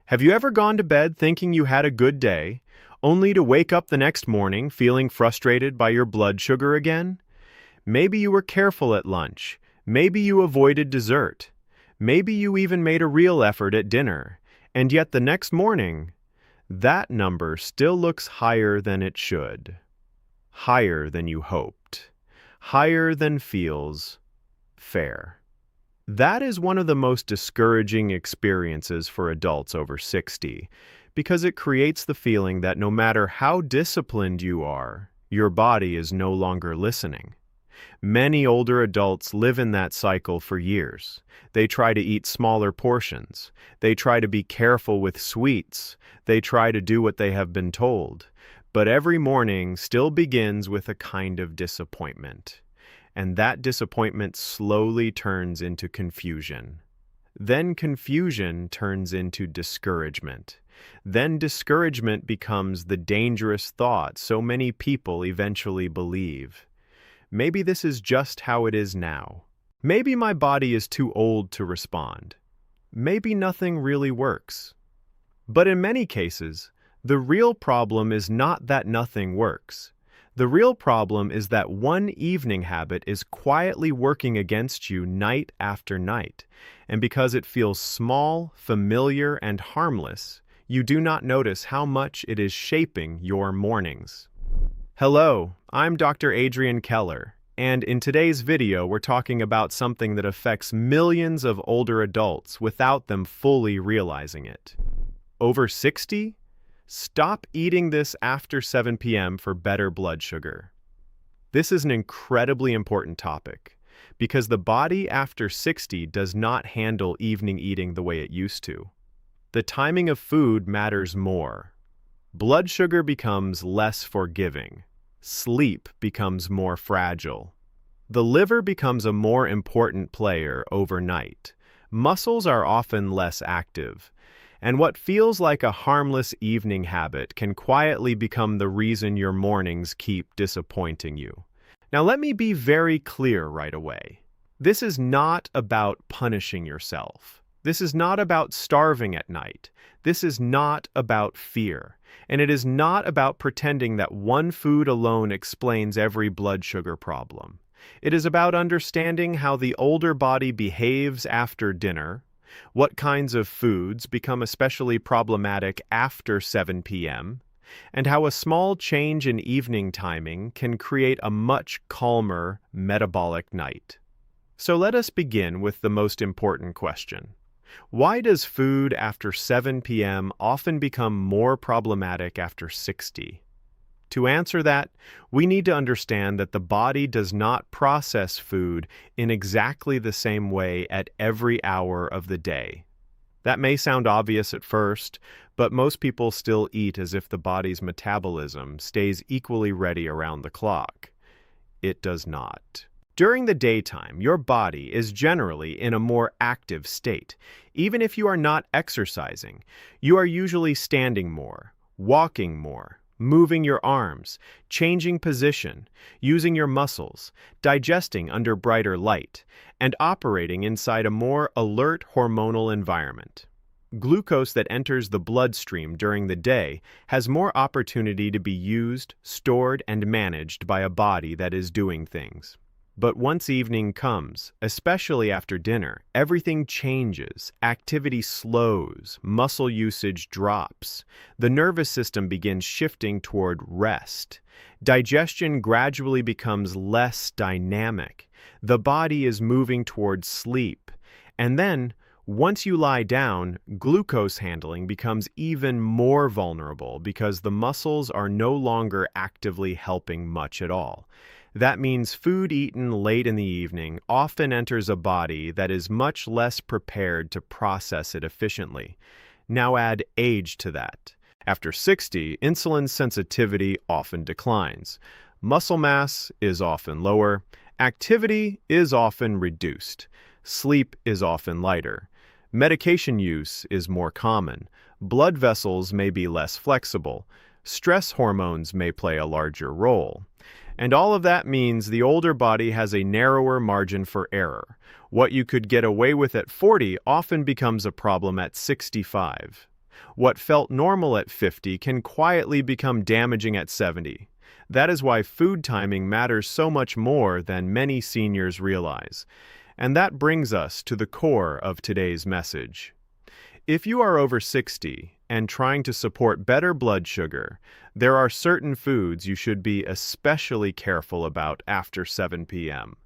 Have you ever gone to bed thinking you had a good day, only to wake up the next morning feeling frustrated by your blood sugar again? Maybe you were careful at lunch. Maybe you avoided dessert. Maybe you even made a real effort at dinner. And yet the next morning, that number still looks higher than it should. Higher than you hoped. Higher than feels fair. That is one of the most discouraging experiences for adults over 60, because it creates the feeling that no matter how disciplined you are, your body is no longer listening. Many older adults live in that cycle for years. They try to eat smaller portions. They try to be careful with sweets. They try to do what they have been told. But every morning still begins with a kind of disappointment. And that disappointment slowly turns into confusion. Then confusion turns into discouragement. Then discouragement becomes the dangerous thought so many people eventually believe. Maybe this is just how it is now. Maybe my body is too old to respond. Maybe nothing really works. But in many cases, the real problem is not that nothing works. The real problem is that one evening habit is quietly working against you night after night, and because it feels small, familiar, and harmless, you do not notice how much it is shaping your mornings. Hello, I'm Dr. Adrian Keller, and in today's video we're talking about something that affects millions of older adults without them fully realizing it. Over 60? Stop eating this after 7 p.m. for better blood sugar. This is an incredibly important topic because the body after 60 does not handle evening eating the way it used to. The timing of food matters more. Blood sugar becomes less forgiving. Sleep becomes more fragile. The liver becomes a more important player overnight. Muscles are often less active. And what feels like a harmless evening habit can quietly become the reason your mornings keep disappointing you. Now let me be very clear right away. This is not about punishing yourself. This is not about starving at night. This is not about fear. And it is not about pretending that one food alone explains every blood sugar problem. It is about understanding how the older body behaves after dinner, what kinds of foods become especially problematic after 7 p.m., and how a small change in evening timing can create a much calmer metabolic night. So let us begin with the most important question. Why does food after 7 p.m. often become more problematic after 60? To answer that, we need to understand that the body does not process food in exactly the same way at every hour of the day. That may sound obvious at first, but most people still eat as if the body's metabolism stays equally ready around the clock. It does not. During the daytime, your body is generally in a more active state. Even if you are not exercising, you are usually standing more, walking more, moving your arms, changing position, using your muscles, digesting under brighter light, and operating inside a more alert hormonal environment. Glucose that enters the bloodstream during the day has more opportunity to be used, stored, and managed by a body that is doing things. But once evening comes, especially after dinner, everything changes, activity slows, muscle usage drops, the nervous system begins shifting toward rest, digestion gradually becomes less dynamic, the body is moving toward sleep, and then, once you lie down, glucose handling becomes even more vulnerable because the muscles are no longer actively helping much at all. That means food eaten late in the evening often enters a body that is much less prepared to process it efficiently. Now add age to that. After 60, insulin sensitivity often declines. Muscle mass is often lower. Activity is often reduced. Sleep is often lighter. Medication use is more common. Blood vessels may be less flexible. Stress hormones may play a larger role. And all of that means the older body has a narrower margin for error. What you could get away with at 40 often becomes a problem at 65. What felt normal at 50 can quietly become damaging at 70. That is why food timing matters so much more than many seniors realize. And that brings us to the core of today's message. If you are over 60 and trying to support better blood sugar, there are certain foods you should be especially careful about after 7 p.m.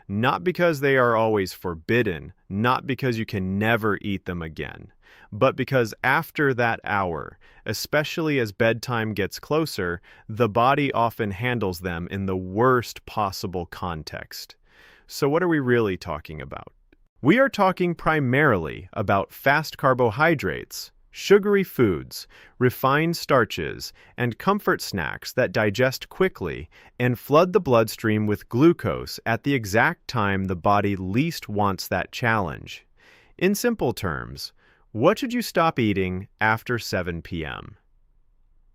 Not because they are always forbidden, not because you can never eat them again, but because after that hour, especially as bedtime gets closer, the body often handles them in the worst possible context. So what are we really talking about? We are talking primarily about fast carbohydrates, sugary foods, refined starches, and comfort snacks that digest quickly and flood the bloodstream with glucose at the exact time the body least wants that challenge. In simple terms, what should you stop eating after 7 p.m.?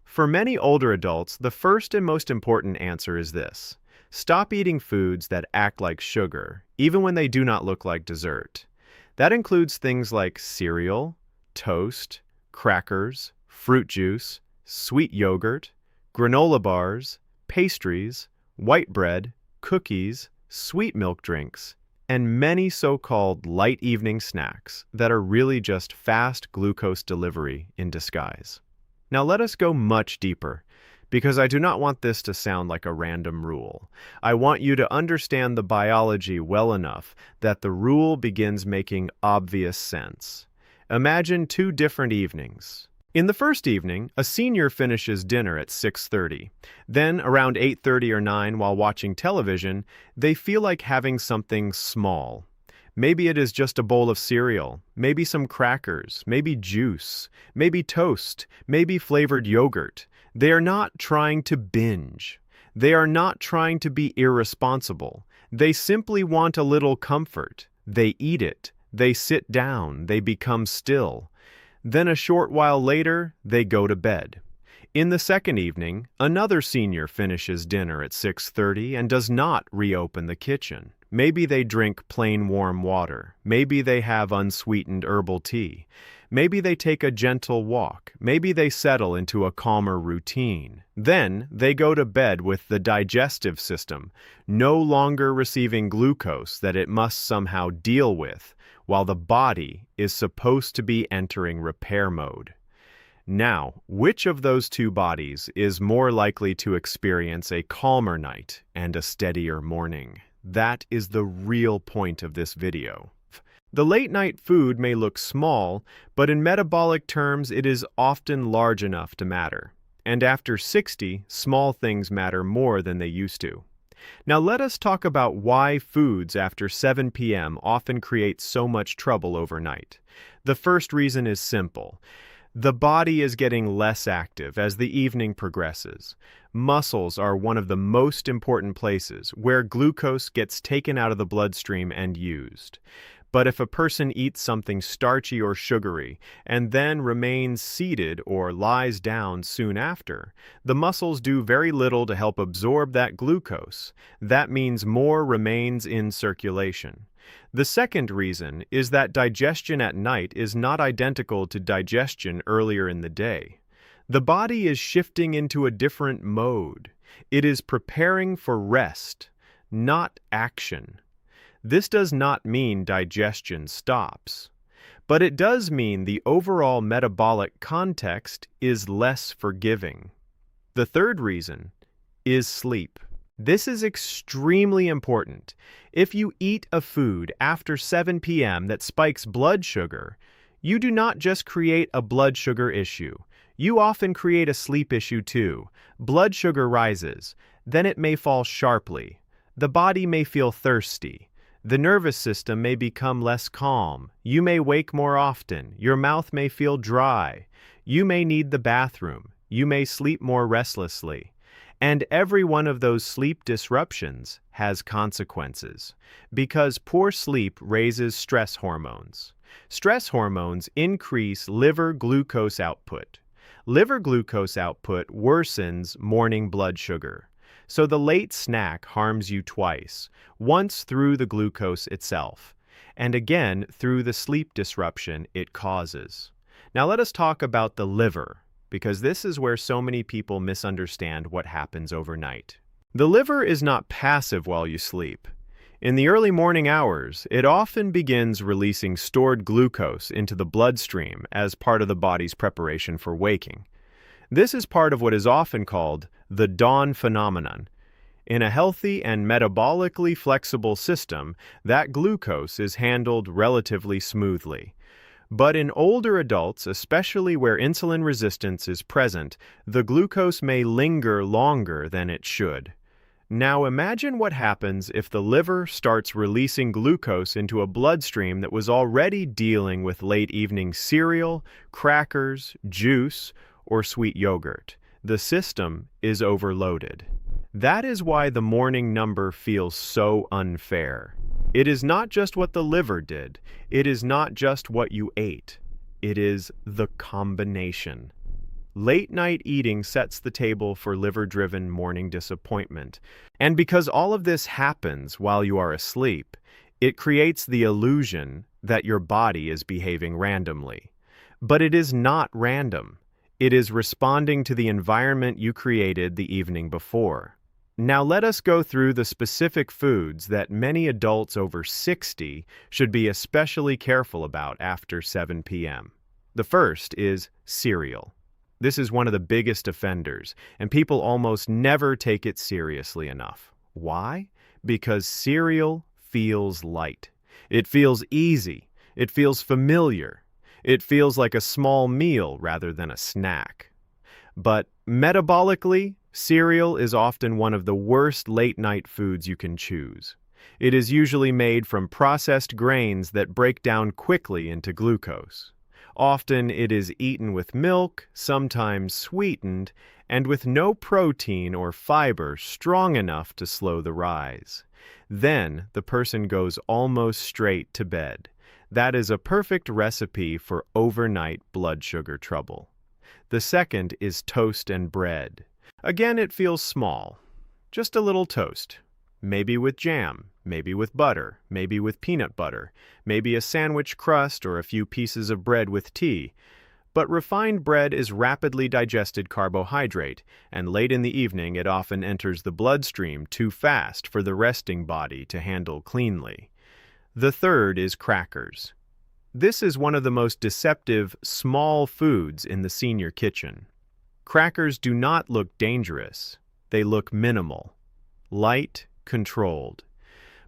For many older adults, the first and most important answer is this. Stop eating foods that act like sugar, even when they do not look like dessert. That includes things like cereal, toast, crackers, fruit juice, sweet yogurt, granola bars, pastries, white bread, cookies, sweet milk drinks, and many so-called light evening snacks that are really just fast glucose delivery in disguise. Now let us go much deeper, because I do not want this to sound like a random rule. I want you to understand the biology well enough that the rule begins making obvious sense. Imagine two different evenings. In the first evening, a senior finishes dinner at 6:30. Then, around 8:30 or 9 while watching television, they feel like having something small. Maybe it is just a bowl of cereal, maybe some crackers, maybe juice, maybe toast, maybe flavored yogurt. They are not trying to binge. They are not trying to be irresponsible. They simply want a little comfort. They eat it. They sit down. They become still. Then a short while later, they go to bed. In the second evening, another senior finishes dinner at 6:30 and does not reopen the kitchen. Maybe they drink plain warm water. Maybe they have unsweetened herbal tea. Maybe they take a gentle walk. Maybe they settle into a calmer routine. Then they go to bed with the digestive system no longer receiving glucose that it must somehow deal with, while the body is supposed to be entering repair mode. Now, which of those two bodies is more likely to experience a calmer night and a steadier morning? That is the real point of this video. The late-night food may look small, but in metabolic terms it is often large enough to matter. And after 60, small things matter more than they used to. Now let us talk about why foods after 7 p.m. often create so much trouble overnight. The first reason is simple. The body is getting less active as the evening progresses. Muscles are one of the most important places where glucose gets taken out of the bloodstream and used. But if a person eats something starchy or sugary and then remains seated or lies down soon after, the muscles do very little to help absorb that glucose. That means more remains in circulation. The second reason is that digestion at night is not identical to digestion earlier in the day. The body is shifting into a different mode. It is preparing for rest, not action. This does not mean digestion stops, but it does mean the overall metabolic context is less forgiving. The third reason is sleep. This is extremely important. If you eat a food after 7 p.m. that spikes blood sugar, you do not just create a blood sugar issue. You often create a sleep issue too. Blood sugar rises, then it may fall sharply. The body may feel thirsty. The nervous system may become less calm. You may wake more often. Your mouth may feel dry. You may need the bathroom. You may sleep more restlessly. And every one of those sleep disruptions has consequences, because poor sleep raises stress hormones. Stress hormones increase liver glucose output. Liver glucose output worsens morning blood sugar. So the late snack harms you twice, once through the glucose itself, and again through the sleep disruption it causes. Now let us talk about the liver, because this is where so many people misunderstand what happens overnight. The liver is not passive while you sleep. In the early morning hours, it often begins releasing stored glucose into the bloodstream as part of the body's preparation for waking. This is part of what is often called the dawn phenomenon. In a healthy and metabolically flexible system, that glucose is handled relatively smoothly. But in older adults, especially where insulin resistance is present, the glucose may linger longer than it should. Now imagine what happens if the liver starts releasing glucose into a bloodstream that was already dealing with late evening cereal, crackers, juice, or sweet yogurt. The system is overloaded. That is why the morning number feels so unfair. It is not just what the liver did. It is not just what you ate. It is the combination. Late-night eating sets the table for liver-driven morning disappointment. And because all of this happens while you are asleep, it creates the illusion that your body is behaving randomly. But it is not random. It is responding to the environment you created the evening before. Now let us go through the specific foods that many adults over 60 should be especially careful about after 7 p.m. The first is cereal. This is one of the biggest offenders, and people almost never take it seriously enough. Why? Because cereal feels light. It feels easy. It feels familiar. It feels like a small meal rather than a snack. But metabolically, cereal is often one of the worst late-night foods you can choose. It is usually made from processed grains that break down quickly into glucose. Often it is eaten with milk, sometimes sweetened, and with no protein or fiber strong enough to slow the rise. Then the person goes almost straight to bed. That is a perfect recipe for overnight blood sugar trouble. The second is toast and bread. Again, it feels small. Just a little toast. Maybe with jam, maybe with butter, maybe with peanut butter, maybe a sandwich crust or a few pieces of bread with tea. But refined bread is rapidly digested carbohydrate, and late in the evening it often enters the bloodstream too fast for the resting body to handle cleanly. The third is crackers. This is one of the most deceptive small foods in the senior kitchen. Crackers do not look dangerous. They look minimal, light, controlled.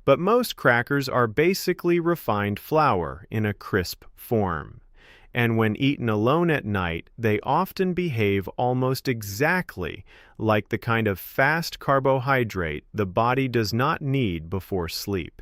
But most crackers are basically refined flour in a crisp form. And when eaten alone at night, they often behave almost exactly like the kind of fast carbohydrate the body does not need before sleep.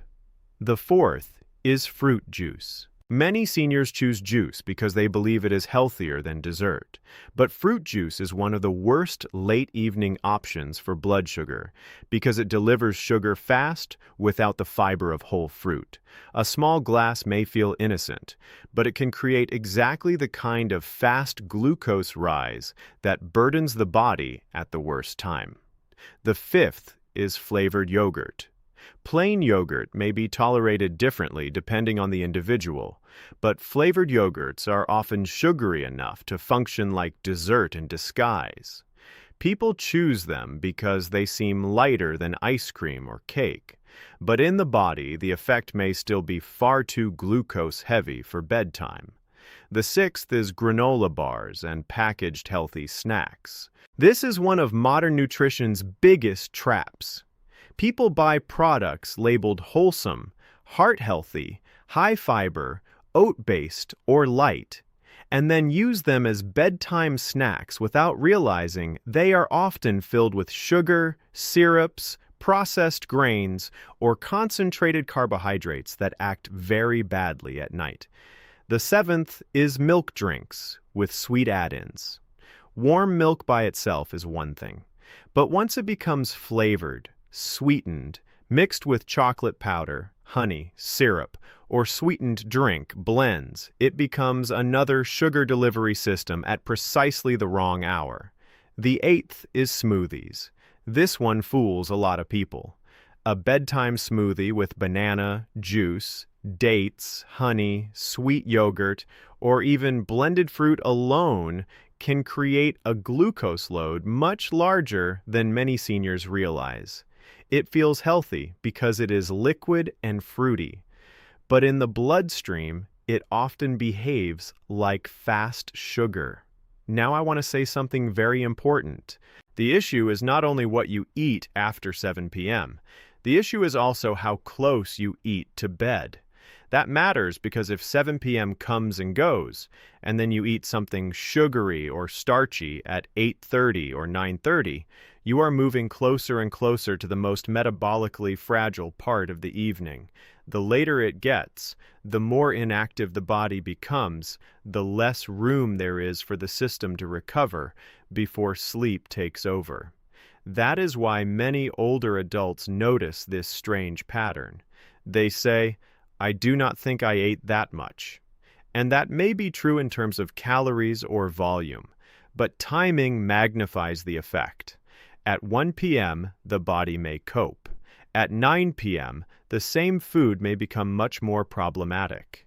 The fourth is fruit juice. Many seniors choose juice because they believe it is healthier than dessert. But fruit juice is one of the worst late evening options for blood sugar because it delivers sugar fast without the fiber of whole fruit. A small glass may feel innocent, but it can create exactly the kind of fast glucose rise that burdens the body at the worst time. The fifth is flavored yogurt. Plain yogurt may be tolerated differently depending on the individual, but flavored yogurts are often sugary enough to function like dessert in disguise. People choose them because they seem lighter than ice cream or cake, but in the body the effect may still be far too glucose-heavy for bedtime. The sixth is granola bars and packaged healthy snacks. This is one of modern nutrition's biggest traps. People buy products labeled wholesome, heart-healthy, high-fiber, oat-based, or light, and then use them as bedtime snacks without realizing they are often filled with sugar, syrups, processed grains, or concentrated carbohydrates that act very badly at night. The seventh is milk drinks with sweet add-ins. Warm milk by itself is one thing, but once it becomes flavored, sweetened, mixed with chocolate powder, honey, syrup, or sweetened drink blends, it becomes another sugar delivery system at precisely the wrong hour. The eighth is smoothies. This one fools a lot of people. A bedtime smoothie with banana, juice, Dates, honey, sweet yogurt, or even blended fruit alone can create a glucose load much larger than many seniors realize. It feels healthy because it is liquid and fruity, but in the bloodstream, it often behaves like fast sugar. Now I want to say something very important. The issue is not only what you eat after 7 p.m. The issue is also how close you eat to bed. That matters because if 7 p.m. comes and goes, and then you eat something sugary or starchy at 8:30 or 9:30, you are moving closer and closer to the most metabolically fragile part of the evening. The later it gets, the more inactive the body becomes, the less room there is for the system to recover before sleep takes over. That is why many older adults notice this strange pattern. They say, "I do not think I ate that much." And that may be true in terms of calories or volume, but timing magnifies the effect. At 1 p.m., the body may cope. At 9 p.m., the same food may become much more problematic.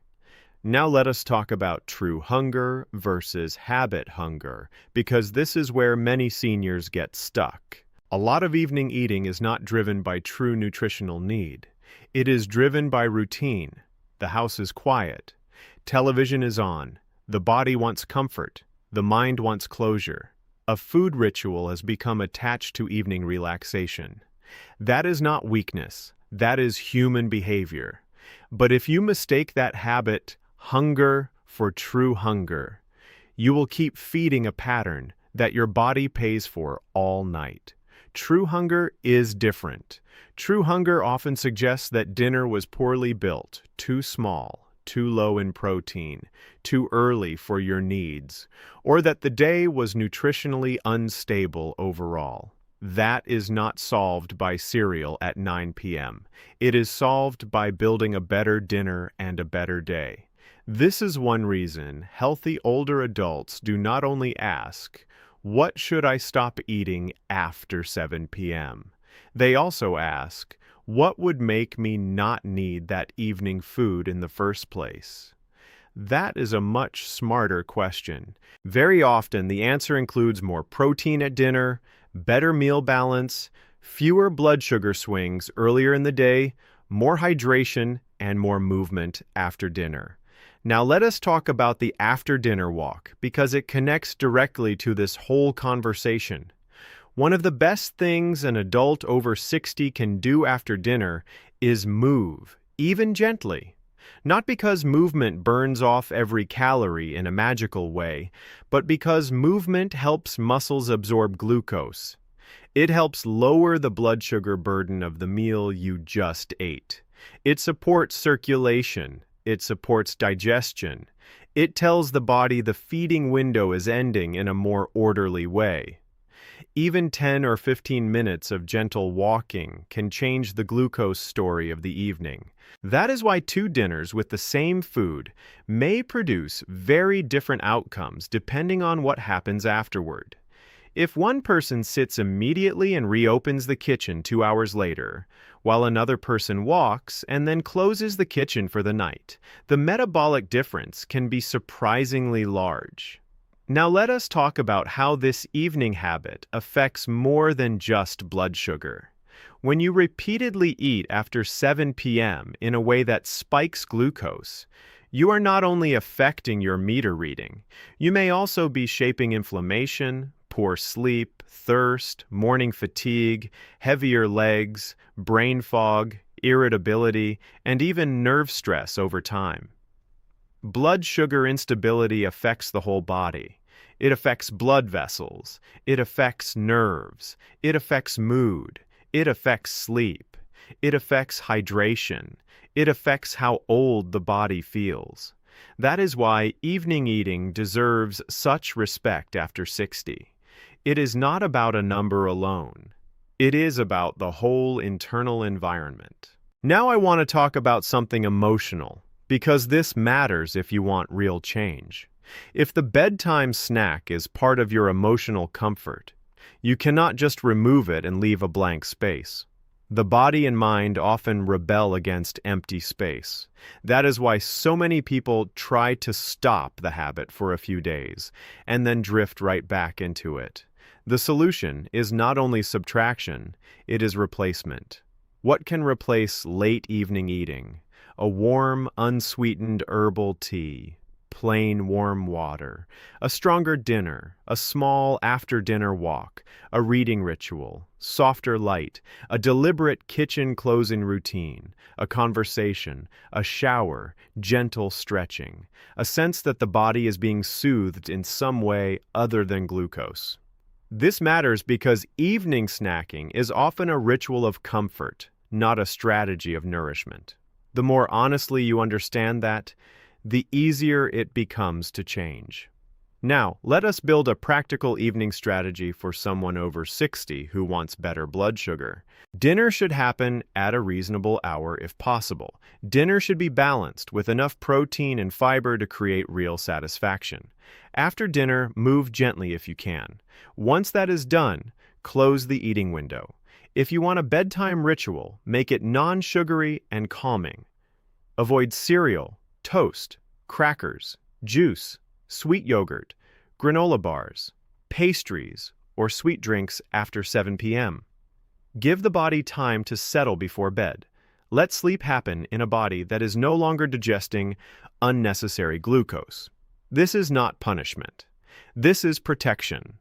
Now let us talk about true hunger versus habit hunger, because this is where many seniors get stuck. A lot of evening eating is not driven by true nutritional need. It is driven by routine. The house is quiet. Television is on. The body wants comfort. The mind wants closure. A food ritual has become attached to evening relaxation. That is not weakness. That is human behavior. But if you mistake that habit, hunger, for true hunger, you will keep feeding a pattern that your body pays for all night. True hunger is different. True hunger often suggests that dinner was poorly built, too small, too low in protein, too early for your needs, or that the day was nutritionally unstable overall. That is not solved by cereal at 9 p.m. It is solved by building a better dinner and a better day. This is one reason healthy older adults do not only ask, "What should I stop eating after 7 p.m.?" They also ask, "What would make me not need that evening food in the first place?" That is a much smarter question. Very often, the answer includes more protein at dinner, better meal balance, fewer blood sugar swings earlier in the day, more hydration, and more movement after dinner. Now let us talk about the after-dinner walk, because it connects directly to this whole conversation. One of the best things an adult over 60 can do after dinner is move, even gently. Not because movement burns off every calorie in a magical way, but because movement helps muscles absorb glucose. It helps lower the blood sugar burden of the meal you just ate. It supports circulation. It supports digestion. It tells the body the feeding window is ending in a more orderly way. Even 10 or 15 minutes of gentle walking can change the glucose story of the evening. That is why two dinners with the same food may produce very different outcomes depending on what happens afterward. If one person sits immediately and reopens the kitchen 2 hours later, while another person walks and then closes the kitchen for the night, the metabolic difference can be surprisingly large. Now let us talk about how this evening habit affects more than just blood sugar. When you repeatedly eat after 7 p.m. in a way that spikes glucose, you are not only affecting your meter reading, you may also be shaping inflammation, poor sleep, thirst, morning fatigue, heavier legs, brain fog, irritability, and even nerve stress over time. Blood sugar instability affects the whole body. It affects blood vessels. It affects nerves. It affects mood. It affects sleep. It affects hydration. It affects how old the body feels. That is why evening eating deserves such respect after 60. It is not about a number alone. It is about the whole internal environment. Now I want to talk about something emotional, because this matters if you want real change. If the bedtime snack is part of your emotional comfort, you cannot just remove it and leave a blank space. The body and mind often rebel against empty space. That is why so many people try to stop the habit for a few days and then drift right back into it. The solution is not only subtraction, it is replacement. What can replace late evening eating? A warm, unsweetened herbal tea, plain warm water, a stronger dinner, a small after-dinner walk, a reading ritual, softer light, a deliberate kitchen closing routine, a conversation, a shower, gentle stretching, a sense that the body is being soothed in some way other than glucose. This matters because evening snacking is often a ritual of comfort, not a strategy of nourishment. The more honestly you understand that, the easier it becomes to change. Now, let us build a practical evening strategy for someone over 60 who wants better blood sugar. Dinner should happen at a reasonable hour if possible. Dinner should be balanced with enough protein and fiber to create real satisfaction. After dinner, move gently if you can. Once that is done, close the eating window. If you want a bedtime ritual, make it non-sugary and calming. Avoid cereal, toast, crackers, juice, sweet yogurt, granola bars, pastries, or sweet drinks after 7 p.m. Give the body time to settle before bed. Let sleep happen in a body that is no longer digesting unnecessary glucose. This is not punishment. This is protection.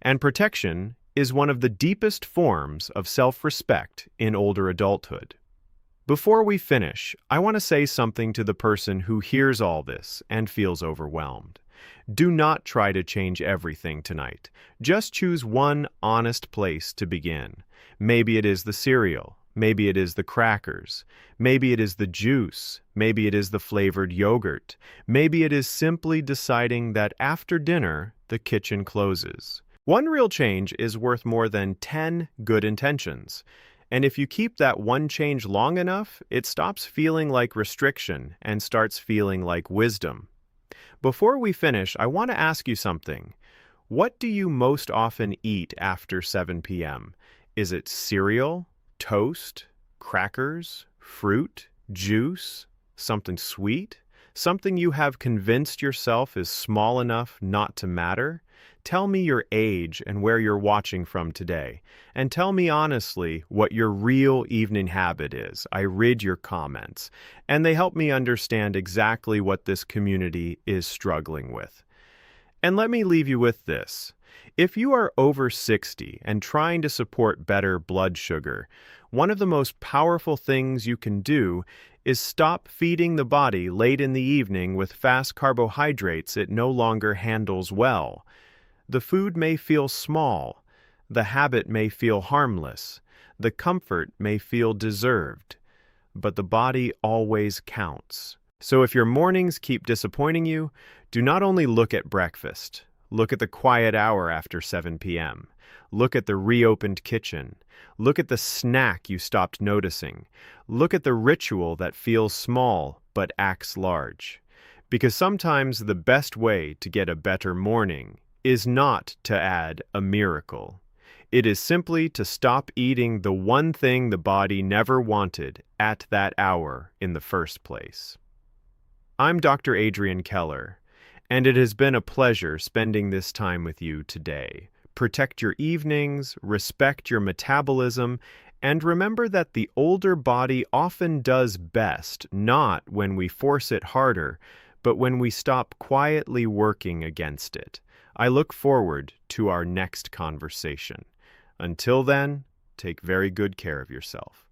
And protection is one of the deepest forms of self-respect in older adulthood. Before we finish, I want to say something to the person who hears all this and feels overwhelmed. Do not try to change everything tonight. Just choose one honest place to begin. Maybe it is the cereal. Maybe it is the crackers. Maybe it is the juice. Maybe it is the flavored yogurt. Maybe it is simply deciding that after dinner, the kitchen closes. One real change is worth more than 10 good intentions. And if you keep that one change long enough, it stops feeling like restriction and starts feeling like wisdom. Before we finish, I want to ask you something. What do you most often eat after 7 p.m.? Is it cereal, toast, crackers, fruit, juice, something sweet? Something you have convinced yourself is small enough not to matter? Tell me your age and where you're watching from today. And tell me honestly what your real evening habit is. I read your comments, and they help me understand exactly what this community is struggling with. And let me leave you with this. If you are over 60 and trying to support better blood sugar, one of the most powerful things you can do is stop feeding the body late in the evening with fast carbohydrates it no longer handles well. The food may feel small, the habit may feel harmless, the comfort may feel deserved, but the body always counts. So if your mornings keep disappointing you, do not only look at breakfast. Look at the quiet hour after 7 p.m. Look at the reopened kitchen. Look at the snack you stopped noticing. Look at the ritual that feels small but acts large. Because sometimes the best way to get a better morning is not to add a miracle. It is simply to stop eating the one thing the body never wanted at that hour in the first place. I'm Dr. Adrian Keller, and it has been a pleasure spending this time with you today. Protect your evenings, respect your metabolism, and remember that the older body often does best not when we force it harder, but when we stop quietly working against it. I look forward to our next conversation. Until then, take very good care of yourself.